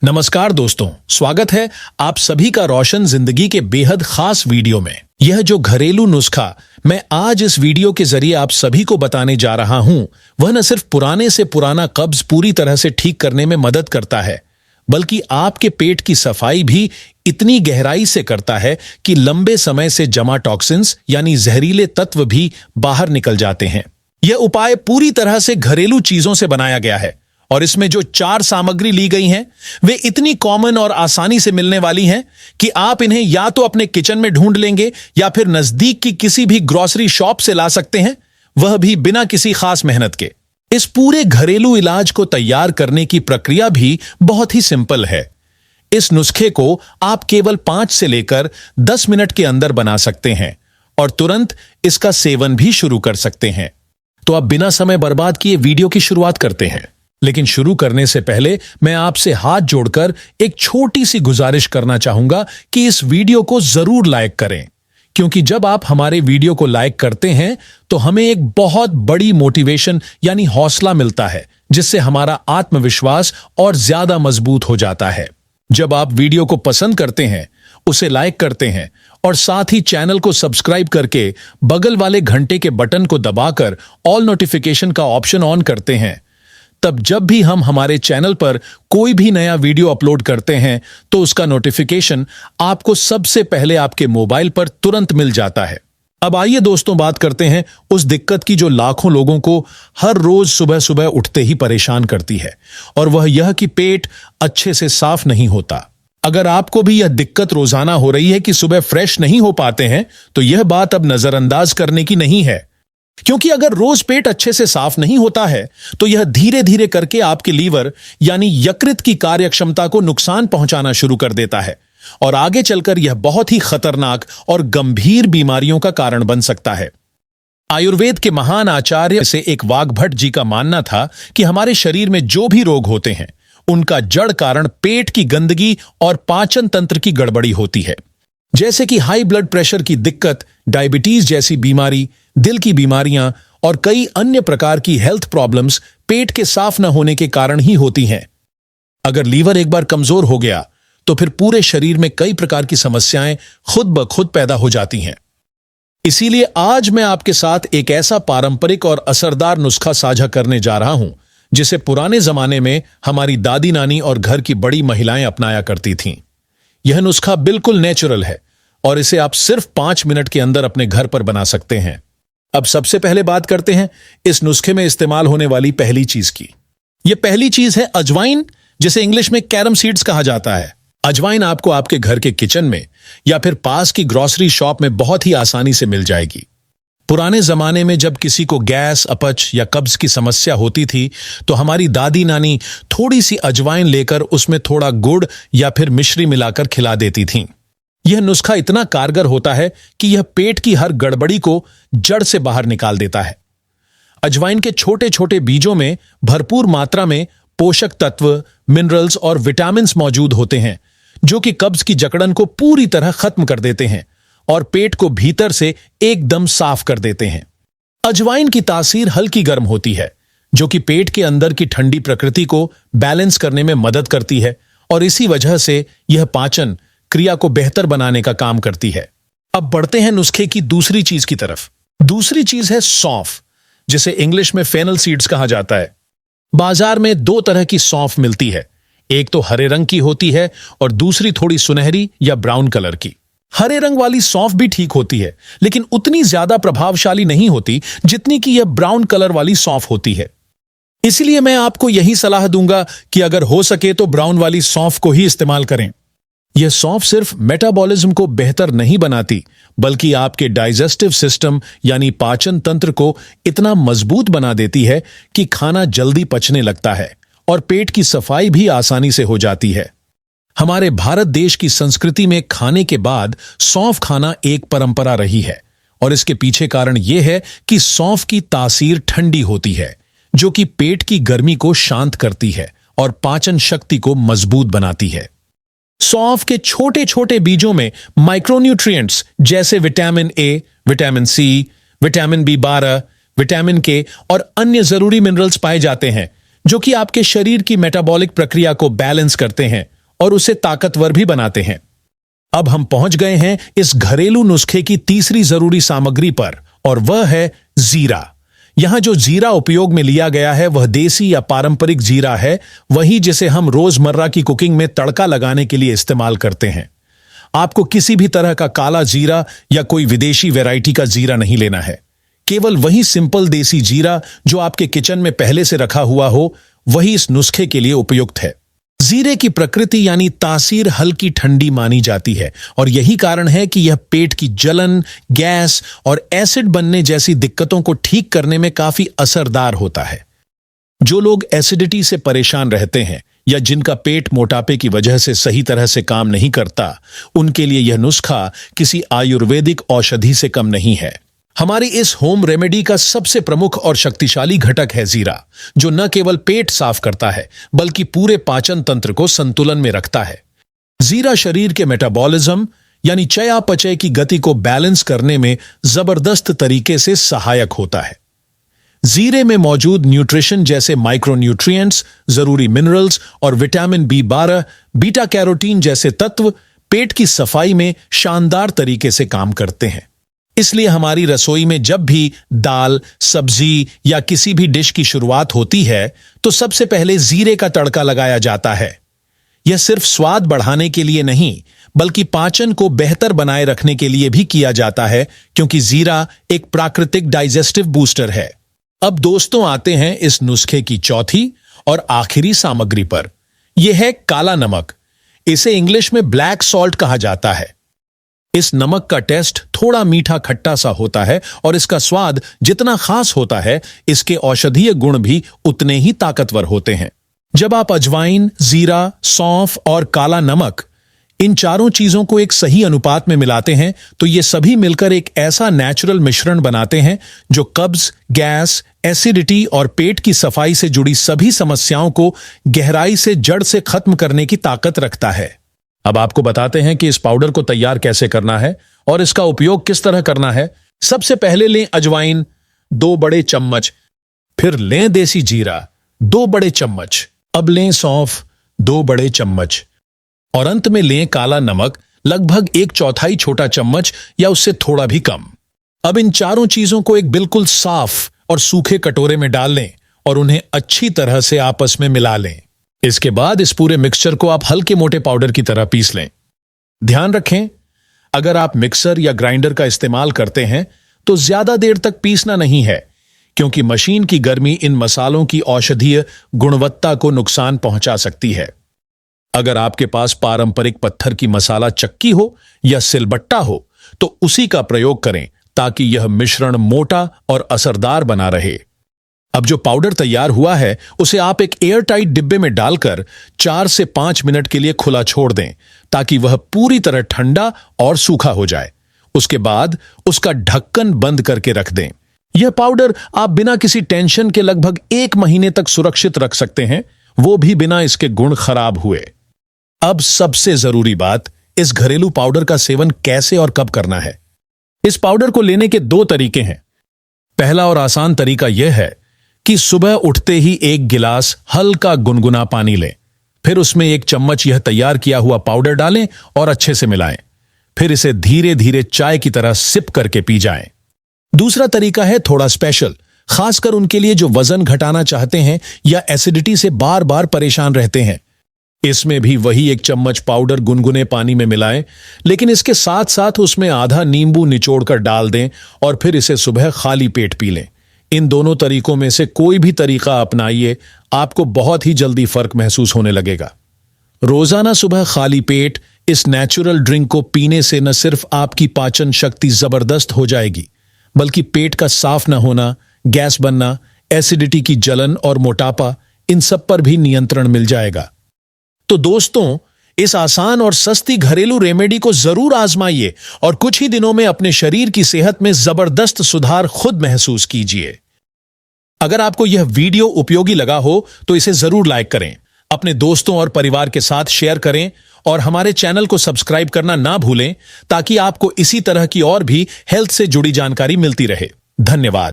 नमस्कार दोस्तों, स्वागत है आप सभी का रोशन जिंदगी के बेहद खास वीडियो में। यह जो घरेलू नुस्खा मैं आज इस वीडियो के जरिए आप सभी को बताने जा रहा हूं, वह न सिर्फ पुराने से पुराना कब्ज पूरी तरह से ठीक करने में मदद करता है, बल्कि आपके पेट की सफाई भी इतनी गहराई से करता है कि लंबे समय से जमा टॉक्सिन्स यानी जहरीले तत्व भी बाहर निकल जाते हैं। यह उपाय पूरी तरह से घरेलू चीजों से बनाया गया है और इसमें जो 4 सामग्री ली गई हैं वे इतनी कॉमन और आसानी से मिलने वाली हैं कि आप इन्हें या तो अपने किचन में ढूंढ लेंगे या फिर नजदीक की किसी भी ग्रोसरी शॉप से ला सकते हैं, वह भी बिना किसी खास मेहनत के। इस पूरे घरेलू इलाज को तैयार करने की प्रक्रिया भी बहुत ही सिंपल है। इस नुस्खे को आप केवल 5 से लेकर 10 मिनट के अंदर बना सकते हैं और तुरंत इसका सेवन भी शुरू कर सकते हैं। तो अब बिना समय बर्बाद किए वीडियो की शुरुआत करते हैं। लेकिन शुरू करने से पहले मैं आपसे हाथ जोड़कर एक छोटी सी गुजारिश करना चाहूंगा कि इस वीडियो को जरूर लाइक करें, क्योंकि जब आप हमारे वीडियो को लाइक करते हैं तो हमें एक बहुत बड़ी मोटिवेशन यानी हौसला मिलता है, जिससे हमारा आत्मविश्वास और ज्यादा मजबूत हो जाता है। जब आप वीडियो को पसंद करते हैं, उसे लाइक करते हैं और साथ ही चैनल को सब्सक्राइब करके बगल वाले घंटे के बटन को दबाकर ऑल नोटिफिकेशन का ऑप्शन ऑन करते हैं, तब जब भी हम हमारे चैनल पर कोई भी नया वीडियो अपलोड करते हैं तो उसका नोटिफिकेशन आपको सबसे पहले आपके मोबाइल पर तुरंत मिल जाता है। अब आइए दोस्तों, बात करते हैं उस दिक्कत की जो लाखों लोगों को हर रोज सुबह सुबह उठते ही परेशान करती है, और वह यह कि पेट अच्छे से साफ नहीं होता। अगर आपको भी यह दिक्कत रोजाना हो रही है कि सुबह फ्रेश नहीं हो पाते हैं, तो यह बात अब नजरअंदाज करने की नहीं है, क्योंकि अगर रोज पेट अच्छे से साफ नहीं होता है तो यह धीरे धीरे करके आपके लीवर यानी यकृत की कार्यक्षमता को नुकसान पहुंचाना शुरू कर देता है और आगे चलकर यह बहुत ही खतरनाक और गंभीर बीमारियों का कारण बन सकता है। आयुर्वेद के महान आचार्य से एक वाग्भट जी का मानना था कि हमारे शरीर में जो भी रोग होते हैं उनका जड़ कारण पेट की गंदगी और पाचन तंत्र की गड़बड़ी होती है, जैसे कि हाई ब्लड प्रेशर की दिक्कत, डायबिटीज जैसी बीमारी, दिल की बीमारियां और कई अन्य प्रकार की हेल्थ प्रॉब्लम्स पेट के साफ न होने के कारण ही होती हैं। अगर लीवर एक बार कमजोर हो गया तो फिर पूरे शरीर में कई प्रकार की समस्याएं खुद ब खुद पैदा हो जाती हैं। इसीलिए आज मैं आपके साथ एक ऐसा पारंपरिक और असरदार नुस्खा साझा करने जा रहा हूं जिसे पुराने जमाने में हमारी दादी नानी और घर की बड़ी महिलाएं अपनाया करती थीं। यह नुस्खा बिल्कुल नेचुरल है और इसे आप सिर्फ 5 मिनट के अंदर अपने घर पर बना सकते हैं। अब सबसे पहले बात करते हैं इस नुस्खे में इस्तेमाल होने वाली पहली चीज की। यह पहली चीज है अजवाइन, जिसे इंग्लिश में कैरम सीड्स कहा जाता है। अजवाइन आपको आपके घर के किचन में या फिर पास की ग्रोसरी शॉप में बहुत ही आसानी से मिल जाएगी। पुराने जमाने में जब किसी को गैस, अपच या कब्ज की समस्या होती थी तो हमारी दादी नानी थोड़ी सी अजवाइन लेकर उसमें थोड़ा गुड़ या फिर मिश्री मिलाकर खिला देती थीं। यह नुस्खा इतना कारगर होता है कि यह पेट की हर गड़बड़ी को जड़ से बाहर निकाल देता है। अजवाइन के छोटे छोटे बीजों में भरपूर मात्रा में पोषक तत्व, मिनरल्स और विटामिन मौजूद होते हैं, जो कि कब्ज की जकड़न को पूरी तरह खत्म कर देते हैं और पेट को भीतर से एकदम साफ कर देते हैं। अजवाइन की तासीर हल्की गर्म होती है, जो कि पेट के अंदर की ठंडी प्रकृति को बैलेंस करने में मदद करती है और इसी वजह से यह पाचन क्रिया को बेहतर बनाने का काम करती है। अब बढ़ते हैं नुस्खे की दूसरी चीज की तरफ। दूसरी चीज है सौंफ, जिसे इंग्लिश में फेनल सीड्स कहा जाता है। बाजार में 2 तरह की सौंफ मिलती है, एक तो हरे रंग की होती है और दूसरी थोड़ी सुनहरी या ब्राउन कलर की। हरे रंग वाली सौंफ भी ठीक होती है, लेकिन उतनी ज्यादा प्रभावशाली नहीं होती जितनी कि यह ब्राउन कलर वाली सौंफ होती है। इसलिए मैं आपको यही सलाह दूंगा कि अगर हो सके तो ब्राउन वाली सौंफ को ही इस्तेमाल करें। यह सौंफ सिर्फ मेटाबॉलिज्म को बेहतर नहीं बनाती, बल्कि आपके डाइजेस्टिव सिस्टम यानी पाचन तंत्र को इतना मजबूत बना देती है कि खाना जल्दी पचने लगता है और पेट की सफाई भी आसानी से हो जाती है। हमारे भारत देश की संस्कृति में खाने के बाद सौंफ खाना एक परंपरा रही है और इसके पीछे कारण यह है कि सौंफ की तासीर ठंडी होती है, जो कि पेट की गर्मी को शांत करती है और पाचन शक्ति को मजबूत बनाती है। सौंफ के छोटे छोटे बीजों में माइक्रोन्यूट्रिएंट्स जैसे vitamin A, vitamin C, vitamin B12, vitamin K और अन्य जरूरी मिनरल्स पाए जाते हैं, जो कि आपके शरीर की मेटाबॉलिक प्रक्रिया को बैलेंस करते हैं और उसे ताकतवर भी बनाते हैं। अब हम पहुंच गए हैं इस घरेलू नुस्खे की तीसरी जरूरी सामग्री पर, और वह है जीरा। यहां जो जीरा उपयोग में लिया गया है वह देसी या पारंपरिक जीरा है, वही जिसे हम रोजमर्रा की कुकिंग में तड़का लगाने के लिए इस्तेमाल करते हैं। आपको किसी भी तरह का काला जीरा या कोई विदेशी वैरायटी का जीरा नहीं लेना है। केवल वही सिंपल देसी जीरा जो आपके किचन में पहले से रखा हुआ हो, वही इस नुस्खे के लिए उपयुक्त है। जीरे की प्रकृति यानी तासीर हल्की ठंडी मानी जाती है, और यही कारण है कि यह पेट की जलन, गैस और एसिड बनने जैसी दिक्कतों को ठीक करने में काफी असरदार होता है। जो लोग एसिडिटी से परेशान रहते हैं या जिनका पेट मोटापे की वजह से सही तरह से काम नहीं करता, उनके लिए यह नुस्खा किसी आयुर्वेदिक औषधि से कम नहीं है। हमारी इस होम रेमेडी का सबसे प्रमुख और शक्तिशाली घटक है जीरा, जो न केवल पेट साफ करता है बल्कि पूरे पाचन तंत्र को संतुलन में रखता है। जीरा शरीर के मेटाबॉलिज्म यानी चयापचय की गति को बैलेंस करने में जबरदस्त तरीके से सहायक होता है। जीरे में मौजूद न्यूट्रिशन जैसे माइक्रोन्यूट्रिएंट्स, जरूरी मिनरल्स और विटामिन B12, बीटा कैरोटीन जैसे तत्व पेट की सफाई में शानदार तरीके से काम करते हैं। इसलिए हमारी रसोई में जब भी दाल, सब्जी या किसी भी डिश की शुरुआत होती है तो सबसे पहले जीरे का तड़का लगाया जाता है। यह सिर्फ स्वाद बढ़ाने के लिए नहीं बल्कि पाचन को बेहतर बनाए रखने के लिए भी किया जाता है, क्योंकि जीरा एक प्राकृतिक डाइजेस्टिव बूस्टर है। अब दोस्तों आते हैं इस नुस्खे की चौथी और आखिरी सामग्री पर। यह है काला नमक। इसे इंग्लिश में ब्लैक सॉल्ट कहा जाता है। इस नमक का टेस्ट थोड़ा मीठा खट्टा सा होता है और इसका स्वाद जितना खास होता है, इसके औषधीय गुण भी उतने ही ताकतवर होते हैं। जब आप अजवाइन, जीरा, सौंफ और काला नमक इन चारों चीजों को एक सही अनुपात में मिलाते हैं तो ये सभी मिलकर एक ऐसा नेचुरल मिश्रण बनाते हैं जो कब्ज, गैस, एसिडिटी और पेट की सफाई से जुड़ी सभी समस्याओं को गहराई से जड़ से खत्म करने की ताकत रखता है। अब आपको बताते हैं कि इस पाउडर को तैयार कैसे करना है और इसका उपयोग किस तरह करना है। सबसे पहले लें अजवाइन 2 बड़े चम्मच, फिर लें देसी जीरा 2 बड़े चम्मच, अब लें सौंफ 2 बड़े चम्मच और अंत में लें काला नमक लगभग 1/4 छोटा चम्मच या उससे थोड़ा भी कम। अब इन चारों चीजों को एक बिल्कुल साफ और सूखे कटोरे में डाल लें और उन्हें अच्छी तरह से आपस में मिला लें। इसके बाद इस पूरे मिक्सचर को आप हल्के मोटे पाउडर की तरह पीस लें। ध्यान रखें, अगर आप मिक्सर या ग्राइंडर का इस्तेमाल करते हैं तो ज्यादा देर तक पीसना नहीं है, क्योंकि मशीन की गर्मी इन मसालों की औषधीय गुणवत्ता को नुकसान पहुंचा सकती है। अगर आपके पास पारंपरिक पत्थर की मसाला चक्की हो या सिलबट्टा हो तो उसी का प्रयोग करें ताकि यह मिश्रण मोटा और असरदार बना रहे। अब जो पाउडर तैयार हुआ है उसे आप एक एयर टाइट डिब्बे में डालकर 4 से 5 मिनट के लिए खुला छोड़ दें ताकि वह पूरी तरह ठंडा और सूखा हो जाए। उसके बाद उसका ढक्कन बंद करके रख दें। यह पाउडर आप बिना किसी टेंशन के लगभग 1 महीने तक सुरक्षित रख सकते हैं, वो भी बिना इसके गुण खराब हुए। अब सबसे जरूरी बात, इस घरेलू पाउडर का सेवन कैसे और कब करना है। इस पाउडर को लेने के 2 तरीके हैं। पहला और आसान तरीका यह है कि सुबह उठते ही 1 गिलास हल्का गुनगुना पानी लें, फिर उसमें 1 चम्मच यह तैयार किया हुआ पाउडर डालें और अच्छे से मिलाएं। फिर इसे धीरे धीरे चाय की तरह सिप करके पी जाएं। दूसरा तरीका है थोड़ा स्पेशल, खासकर उनके लिए जो वजन घटाना चाहते हैं या एसिडिटी से बार बार परेशान रहते हैं। इसमें भी वही 1 चम्मच पाउडर गुनगुने पानी में मिलाएं, लेकिन इसके साथ साथ उसमें आधा नींबू निचोड़कर डाल दें और फिर इसे सुबह खाली पेट पी लें। इन दोनों तरीकों में से कोई भी तरीका अपनाइए, आपको बहुत ही जल्दी फर्क महसूस होने लगेगा। रोजाना सुबह खाली पेट इस नेचुरल ड्रिंक को पीने से न सिर्फ आपकी पाचन शक्ति जबरदस्त हो जाएगी, बल्कि पेट का साफ न होना, गैस बनना, एसिडिटी की जलन और मोटापा, इन सब पर भी नियंत्रण मिल जाएगा। तो दोस्तों, इस आसान और सस्ती घरेलू रेमेडी को जरूर आजमाइए और कुछ ही दिनों में अपने शरीर की सेहत में जबरदस्त सुधार खुद महसूस कीजिए। अगर आपको यह वीडियो उपयोगी लगा हो तो इसे जरूर लाइक करें, अपने दोस्तों और परिवार के साथ शेयर करें और हमारे चैनल को सब्सक्राइब करना ना भूलें ताकि आपको इसी तरह की और भी हेल्थ से जुड़ी जानकारी मिलती रहे। धन्यवाद।